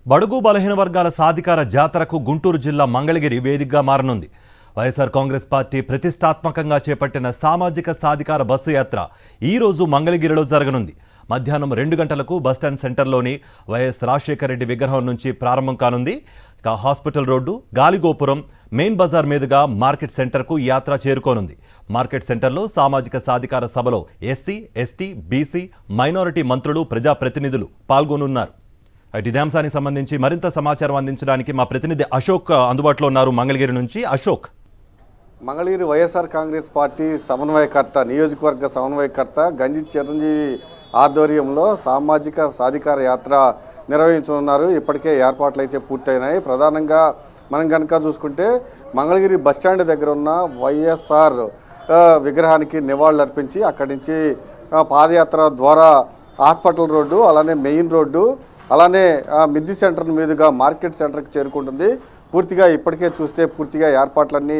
బడుగు బలహీన వర్గాల సాధికార జాతరకు గుంటూరు జిల్లా మంగళగిరి వేదికగా మారనుంది. వైఎస్ఆర్ కాంగ్రెస్ పార్టీ ప్రతిష్టాత్మకంగా చేపట్టిన సామాజిక సాధికార బస్సు యాత్ర ఈ రోజు మంగళగిరిలో జరగనుంది. మధ్యాహ్నం 2 గంటలకు బస్టాండ్ సెంటర్లోని వైఎస్ రాజశేఖర రెడ్డి విగ్రహం నుంచి ప్రారంభం కానుంది. హాస్పిటల్ రోడ్డు, గాలిగోపురం, మెయిన్ బజార్ మీదుగా మార్కెట్ సెంటర్కు యాత్ర చేరుకోనుంది. మార్కెట్ సెంటర్లో సామాజిక సాధికార సభలో ఎస్సీ, ఎస్టీ, బీసీ, మైనారిటీ మంత్రులు, ప్రజాప్రతినిధులు పాల్గొనున్నారు. ఇదే అంశానికి సంబంధించి మరింత సమాచారం అందించడానికి మా ప్రతినిధి అశోక్ అందుబాటులో ఉన్నారు. మంగళగిరి నుంచి అశోక్. మంగళగిరి వైఎస్ఆర్ కాంగ్రెస్ పార్టీ సమన్వయకర్త, నియోజకవర్గ సమన్వయకర్త గంజి చిరంజీవి ఆధ్వర్యంలో సామాజిక సాధికార యాత్ర నిర్వహించనున్నారు. ఇప్పటికే ఏర్పాట్లు అయితే పూర్తయినాయి. ప్రధానంగా మనం కనుక చూసుకుంటే మంగళగిరి బస్టాండ్ దగ్గర ఉన్న వైఎస్ఆర్ విగ్రహానికి నివాళులు అర్పించి అక్కడి నుంచి పాదయాత్ర ద్వారా హాస్పిటల్ రోడ్డు, అలానే మెయిన్ రోడ్డు, అలానే మిద్ది సెంటర్ మీదుగా మార్కెట్ సెంటర్కి చేరుకుంటుంది. పూర్తిగా ఇప్పటికే చూస్తే పూర్తిగా ఏర్పాట్లన్నీ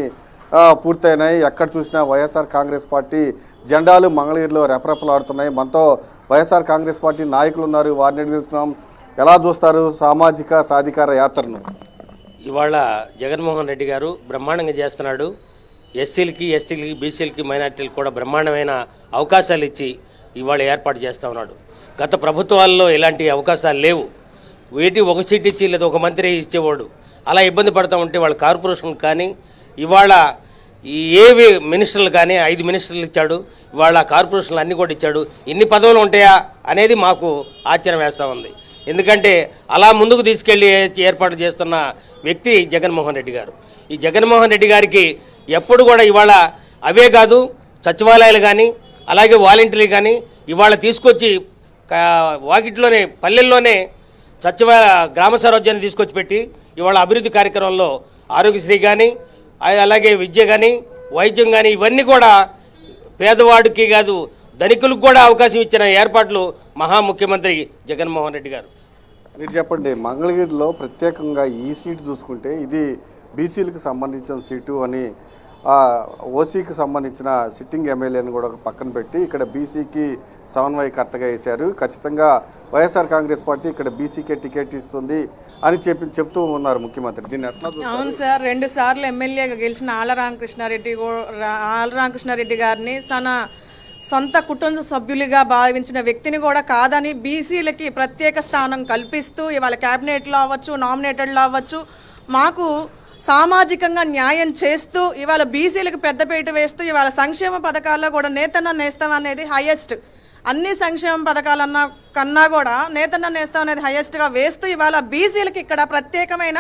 పూర్తయినాయి. ఎక్కడ చూసినా వైఎస్ఆర్ కాంగ్రెస్ పార్టీ జెండాలు మంగళగిరిలో రెపరెపలాడుతున్నాయి. మనతో వైఎస్ఆర్ కాంగ్రెస్ పార్టీ నాయకులు ఉన్నారు, వారిని అడుగుతున్నాం. ఎలా చూస్తారు సామాజిక సాధికార యాత్రను? ఇవాళ జగన్మోహన్ రెడ్డి గారు బ్రహ్మాండంగా చేస్తున్నాడు. ఎస్సీలకి, ఎస్టీలకి, బీసీలకి, మైనార్టీలకు కూడా బ్రహ్మాండమైన అవకాశాలు ఇచ్చి ఇవాళ ఏర్పాటు చేస్తూ ఉన్నాడు. గత ప్రభుత్వాల్లో ఇలాంటి అవకాశాలు లేవు. వీటి ఒక సీట్ ఇచ్చి లేదా ఒక మంత్రి ఇచ్చేవాడు. అలా ఇబ్బంది పడుతూ ఉంటే వాళ్ళ కార్పొరేషన్ కానీ ఇవాళ ఏవి మినిస్టర్లు కానీ 5 మినిస్టర్లు ఇచ్చాడు. ఇవాళ కార్పొరేషన్లు అన్నీ కూడా ఇచ్చాడు. ఇన్ని పదవులు ఉంటాయా అనేది మాకు ఆశ్చర్యం వేస్తూ ఉంది. ఎందుకంటే అలా ముందుకు తీసుకెళ్ళి ఏర్పాటు చేస్తున్న వ్యక్తి జగన్మోహన్ రెడ్డి గారు. ఈ జగన్మోహన్ రెడ్డి గారికి ఎప్పుడు కూడా ఇవాళ అవే కాదు, సచివాలయాలు కానీ అలాగే వాలంటీర్లు కానీ ఇవాళ తీసుకొచ్చి వాకిట్లోనే, పల్లెల్లోనే గ్రామ స్వరాజ్యాన్ని తీసుకొచ్చి పెట్టి ఇవాళ అభివృద్ధి కార్యక్రమంలో ఆరోగ్యశ్రీ కానీ అలాగే విద్య కానీ వైద్యం కానీ ఇవన్నీ కూడా పేదవాడికి కాదు ధనికులకు కూడా అవకాశం ఇచ్చిన ఏర్పాట్లు మహా ముఖ్యమంత్రి జగన్మోహన్ రెడ్డి గారు. మీరు చెప్పండి, మంగళగిరిలో ప్రత్యేకంగా ఈ సీటు చూసుకుంటే ఇది బీసీలకు సంబంధించిన సీటు అని, ఓసీకి సంబంధించిన సిట్టింగ్ ఎమ్మెల్యేని కూడా పక్కన పెట్టి ఇక్కడ బీసీకి సమన్వయకర్తగా వేశారు. ఖచ్చితంగా వైఎస్ఆర్ కాంగ్రెస్ పార్టీ ఇక్కడ బీసీకే టికెట్ ఇస్తుంది అని చెప్తూ ఉన్నారు ముఖ్యమంత్రి. దీన్ని ఎట్లా? అవును సార్, 2 సార్లు ఎమ్మెల్యేగా గెలిచిన ఆళ్ల రామకృష్ణారెడ్డి గారిని తన సొంత కుటుంబ సభ్యులుగా భావించిన వ్యక్తిని కూడా కాదని బీసీలకి ప్రత్యేక స్థానం కల్పిస్తూ ఇవాళ క్యాబినెట్లో అవ్వచ్చు, నామినేటెడ్లో అవ్వచ్చు, మాకు సామాజికంగా న్యాయం చేస్తూ ఇవాళ బీసీలకు పెద్దపీట వేస్తూ ఇవాళ సంక్షేమ పథకాల్లో కూడా నేతన్న నేస్తం అనేది హైయెస్ట్. అన్ని సంక్షేమ పథకాలన్నా కన్నా కూడా నేతన్న నేస్తం అనేది హైయెస్ట్గా వేస్తూ ఇవాళ బీసీలకి ఇక్కడ ప్రత్యేకమైన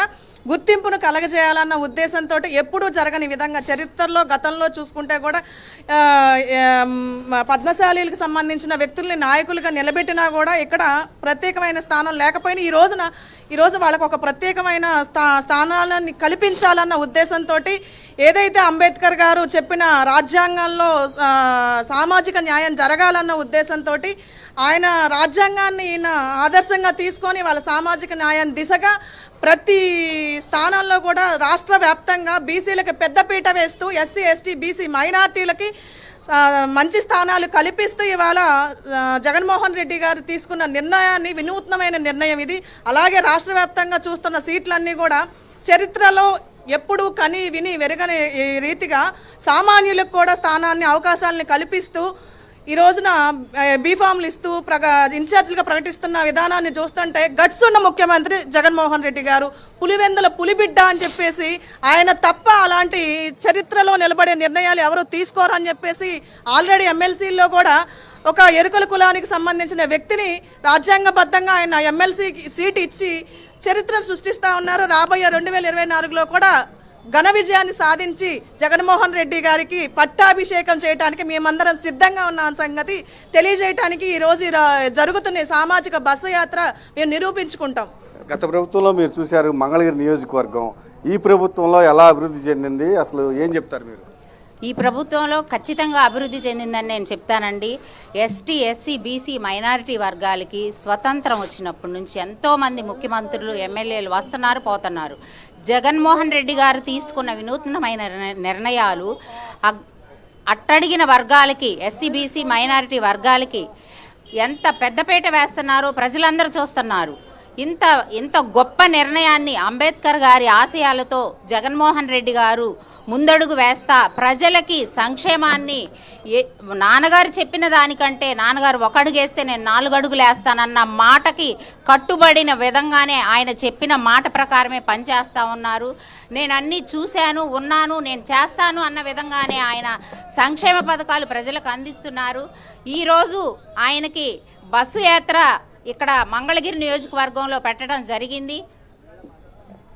గుర్తింపును కలగజేయాలన్న ఉద్దేశంతో ఎప్పుడూ జరగని విధంగా చరిత్రలో గతంలో చూసుకుంటే కూడా పద్మశాలీలకు సంబంధించిన వ్యక్తుల్ని నాయకులుగా నిలబెట్టినా కూడా ఇక్కడ ప్రత్యేకమైన స్థానం లేకపోయినా ఈరోజు వాళ్ళకు ఒక ప్రత్యేకమైన స్థానాలను కల్పించాలన్న ఉద్దేశంతో ఏదైతే అంబేద్కర్ గారు చెప్పిన రాజ్యాంగంలో సామాజిక న్యాయం జరగాలన్న ఉద్దేశంతో ఆయన రాజ్యాంగాన్ని ఆదర్శంగా తీసుకొని వాళ్ళ సామాజిక న్యాయం దిశగా ప్రతి స్థానాల్లో కూడా రాష్ట్ర వ్యాప్తంగా బీసీలకు పెద్దపీట వేస్తూ ఎస్సీ, ఎస్టీ, బీసీ, మైనార్టీలకి మంచి స్థానాలు కల్పిస్తూ ఇవాళ జగన్మోహన్ రెడ్డి గారు తీసుకున్న నిర్ణయాన్ని వినూత్నమైన నిర్ణయం ఇది. అలాగే రాష్ట్ర వ్యాప్తంగా చూస్తున్న సీట్లన్నీ కూడా చరిత్రలో ఎప్పుడూ కని విని వెరగని రీతిగా సామాన్యులకు కూడా స్థానాన్ని, అవకాశాలని కల్పిస్తూ ఈ రోజున బీఫామ్లు ఇస్తూ ఇన్ఛార్జ్లుగా ప్రకటిస్తున్న విధానాన్ని చూస్తుంటే గట్స్ ఉన్న ముఖ్యమంత్రి జగన్మోహన్ రెడ్డి గారు, పులివెందుల పులిబిడ్డ అని చెప్పేసి ఆయన తప్ప అలాంటి చరిత్రలో నిలబడే నిర్ణయాలు ఎవరు తీసుకోరని చెప్పేసి ఆల్రెడీ ఎమ్మెల్సీల్లో కూడా ఒక ఎరుకల కులానికి సంబంధించిన వ్యక్తిని రాజ్యాంగబద్ధంగా ఆయన ఎమ్మెల్సీ సీట్ ఇచ్చి చరిత్రను సృష్టిస్తూ ఉన్నారు. రాబోయే 2024లో కూడా ఘన విజయాన్ని సాధించి జగన్మోహన్ రెడ్డి గారికి పట్టాభిషేకం చేయడానికి మేమందరం సిద్ధంగా ఉన్న సంగతి తెలియజేయడానికి ఈరోజు జరుగుతున్న సామాజిక బస్సు యాత్ర మేము నిరూపించుకుంటాం. గత ప్రభుత్వంలో మీరు చూశారు మంగళగిరి నియోజకవర్గం, ఈ ప్రభుత్వంలో ఎలా అభివృద్ధి చెందింది, అసలు ఏం చెప్తారు మీరు? ఈ ప్రభుత్వంలో ఖచ్చితంగా అభివృద్ధి చెందిందని నేను చెప్తానండి. ఎస్టీ, ఎస్సీ, బీసీ, మైనారిటీ వర్గాలకి స్వతంత్రం వచ్చినప్పటి నుంచి ఎంతోమంది ముఖ్యమంత్రులు, ఎమ్మెల్యేలు వస్తున్నారు, పోతున్నారు. జగన్మోహన్ రెడ్డి గారు తీసుకున్న వినూత్నమైన నిర్ణయాలు అట్టడిగిన వర్గాలకి, ఎస్సీ, బీసీ, మైనారిటీ వర్గాలకి ఎంత పెద్దపీట వేస్తున్నారో ప్రజలందరూ చూస్తున్నారు. ఇంత గొప్ప నిర్ణయాన్ని అంబేద్కర్ గారి ఆశయాలతో జగన్మోహన్ రెడ్డి గారు ముందడుగు వేస్తా ప్రజలకి సంక్షేమాన్ని నాన్నగారు చెప్పిన దానికంటే నాన్నగారు ఒక అడుగేస్తే నేను 4 అడుగులు వేస్తానన్న మాటకి కట్టుబడిన విధంగానే ఆయన చెప్పిన మాట ప్రకారమే పనిచేస్తూ ఉన్నారు. నేను అన్నీ చూశాను, ఉన్నాను, నేను చేస్తాను అన్న విధంగానే ఆయన సంక్షేమ పథకాలు ప్రజలకు అందిస్తున్నారు. ఈరోజు ఆయనకి బస్సు యాత్ర ఇక్కడ మంగళగిరి నియోజకవర్గంలో పెట్టడం జరిగింది.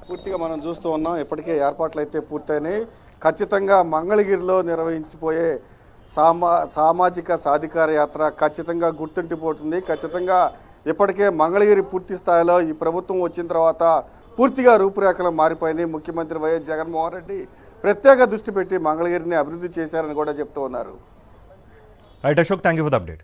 పూర్తిగా మనం చూస్తూ ఉన్నాం. ఇప్పటికే ఏర్పాట్లు అయితే పూర్తయినాయి. ఖచ్చితంగా మంగళగిరిలో నిర్వహించిపోయే సామాజిక సాధికార యాత్ర ఖచ్చితంగా గుర్తుండిపోతుంది. ఖచ్చితంగా ఇప్పటికే మంగళగిరి పూర్తి స్థాయిలో ఈ ప్రభుత్వం వచ్చిన తర్వాత పూర్తిగా రూపురేఖలు మారిపోయినాయి. ముఖ్యమంత్రి వైఎస్ జగన్మోహన్ రెడ్డి ప్రత్యేక దృష్టి పెట్టి మంగళగిరిని అభివృద్ధి చేశారని కూడా చెప్తూ ఉన్నారు. Right Ashok, thank you for the update.